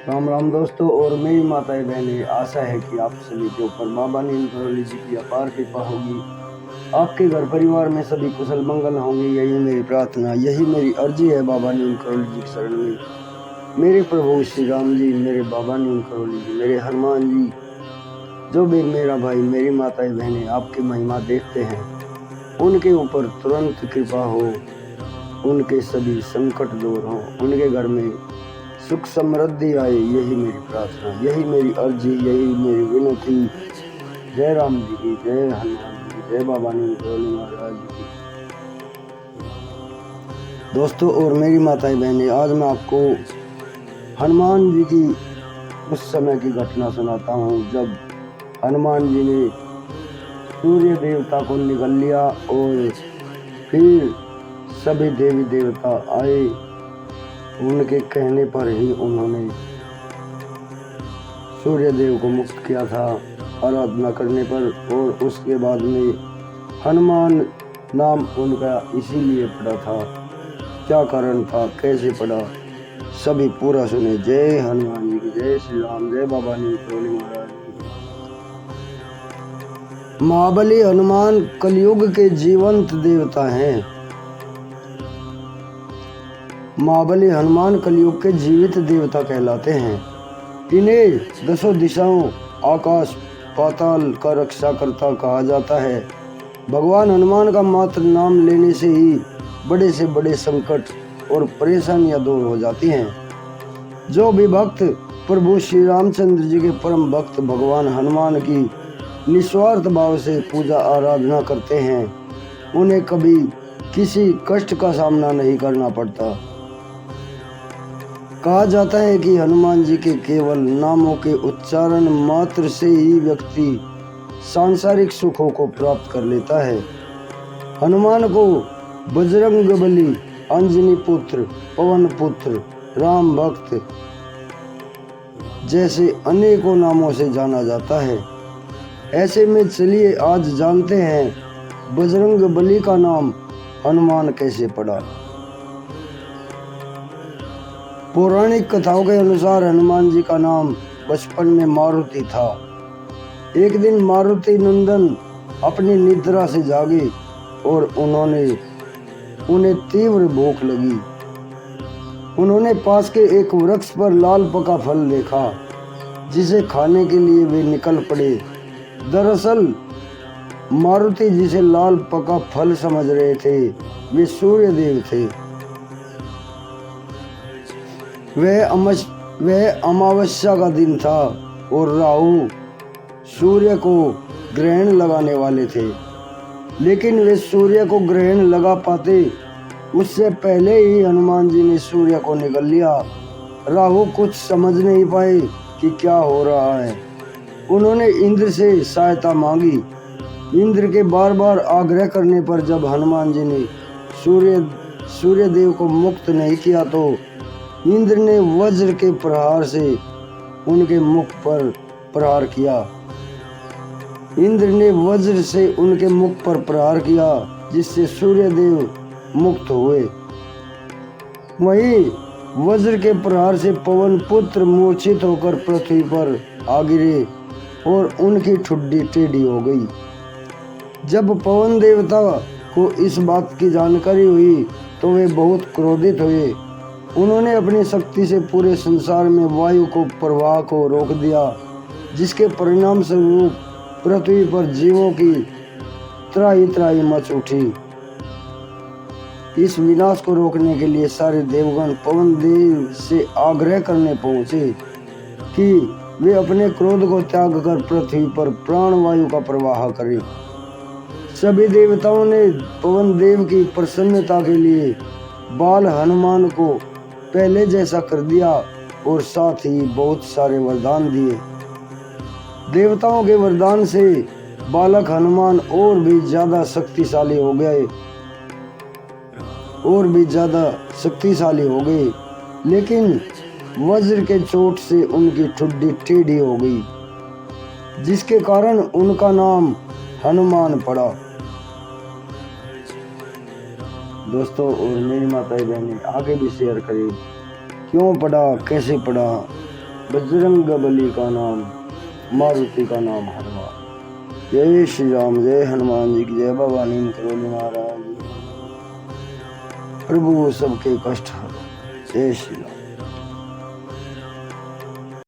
राम राम दोस्तों और मेरी माताएं बहनें, आशा है कि आप सभी के ऊपर बाबा नीम करोली जी की अपार कृपा होगी। आपके घर परिवार में सभी कुशल मंगल होंगे, यही मेरी प्रार्थना, यही मेरी अर्जी है बाबा नीम करोली जी की शरण में। मेरे प्रभु श्री राम जी, मेरे बाबा नीम करोली जी, मेरे हनुमान जी, जो भी मेरा भाई मेरी माताएं बहनें आपकी महिमा देखते हैं, उनके ऊपर तुरंत कृपा हो, उनके सभी संकट दूर हो, उनके घर में सुख समृद्धि आए, यही मेरी प्रार्थना, यही मेरी अर्जी, यही मेरी विनती। जय राम जी की, जय हनुमान जी की, जय बाबा नीम करोली महाराज जी की। दोस्तों और मेरी माताएं बहनें, आज मैं आपको हनुमान जी की उस समय की घटना सुनाता हूँ जब हनुमान जी ने सूर्य देवता को निगल लिया और फिर सभी देवी देवता आए। उनके कहने पर ही उन्होंने सूर्य देव को मुक्त किया था आराधना करने पर, और उसके बाद में हनुमान नाम उनका इसीलिए पड़ा था। क्या कारण था, कैसे पड़ा, सभी पूरा सुने। जय हनुमान जी की, जय श्री राम, जय बाबा नीम करोली महाराज जी। महाबली हनुमान कलयुग के जीवंत देवता हैं। महाबली हनुमान कलयुग के जीवित देवता कहलाते हैं। इन्हें दसों दिशाओं, आकाश पाताल का रक्षा करता कहा जाता है। भगवान हनुमान का मात्र नाम लेने से ही बड़े से बड़े संकट और परेशानियां दूर हो जाती हैं। जो भी भक्त प्रभु श्री रामचंद्र जी के परम भक्त भगवान हनुमान की निस्वार्थ भाव से पूजा आराधना करते हैं, उन्हें कभी किसी कष्ट का सामना नहीं करना पड़ता। कहा जाता है कि हनुमान जी के केवल नामों के उच्चारण मात्र से ही व्यक्ति सांसारिक सुखों को प्राप्त कर लेता है। हनुमान को बजरंगबली, अंजनी पुत्र, पवन पुत्र, राम भक्त जैसे अनेकों नामों से जाना जाता है। ऐसे में चलिए आज जानते हैं बजरंगबली का नाम हनुमान कैसे पड़ा। पौराणिक कथाओं के अनुसार हनुमान जी का नाम बचपन में मारुति था। एक दिन मारुति नंदन अपनी निद्रा से जागे और उन्हें तीव्र भूख लगी। उन्होंने पास के एक वृक्ष पर लाल पका फल देखा, जिसे खाने के लिए वे निकल पड़े। दरअसल मारुति जिसे लाल पका फल समझ रहे थे, वे सूर्य देव थे। वह अमावस्या का दिन था और राहु सूर्य को ग्रहण लगाने वाले थे, लेकिन वे सूर्य को ग्रहण लगा पाते उससे पहले ही हनुमान जी ने सूर्य को निगल लिया। राहु कुछ समझ नहीं पाए कि क्या हो रहा है। उन्होंने इंद्र से सहायता मांगी। इंद्र के बार बार आग्रह करने पर जब हनुमान जी ने सूर्य देव को मुक्त नहीं किया तो इंद्र ने वज्र के प्रहार से उनके मुख पर प्रहार किया। इंद्र ने वज्र से उनके मुख पर प्रहार किया, जिससे सूर्य देव मुक्त हुए। वहीं वज्र के प्रहार से पवन पुत्र मूर्छित होकर पृथ्वी पर आ गिरे और उनकी ठुड्डी टेढ़ी हो गई। जब पवन देवता को इस बात की जानकारी हुई तो वे बहुत क्रोधित हुए। उन्होंने अपनी शक्ति से पूरे संसार में वायु को प्रवाह को रोक दिया, जिसके परिणाम स्वरूप पृथ्वी पर जीवों की त्राही त्राही मच उठी। इस विनाश को रोकने के लिए सारे देवगण पवन देव से आग्रह करने पहुंचे कि वे अपने क्रोध को त्याग कर पृथ्वी पर प्राण वायु का प्रवाह करें। सभी देवताओं ने पवन देव की प्रसन्नता के लिए बाल हनुमान को पहले जैसा कर दिया और साथ ही बहुत सारे वरदान दिए। देवताओं के वरदान से बालक हनुमान और भी ज्यादा शक्तिशाली हो गए, लेकिन वज्र के चोट से उनकी ठुड्डी टेढ़ी हो गई, जिसके कारण उनका नाम हनुमान पड़ा। दोस्तों और मेरी माताएं बहनें आगे भी शेयर करें, क्यों पड़ा, कैसे पड़ा, बजरंग बली का नाम, मारुति का नाम हनुमान। जय श्री राम, जय हनुमान जी की जय। बाबा नीम करोली महाराज, प्रभु सबके कष्ट हरो। जय श्री राम।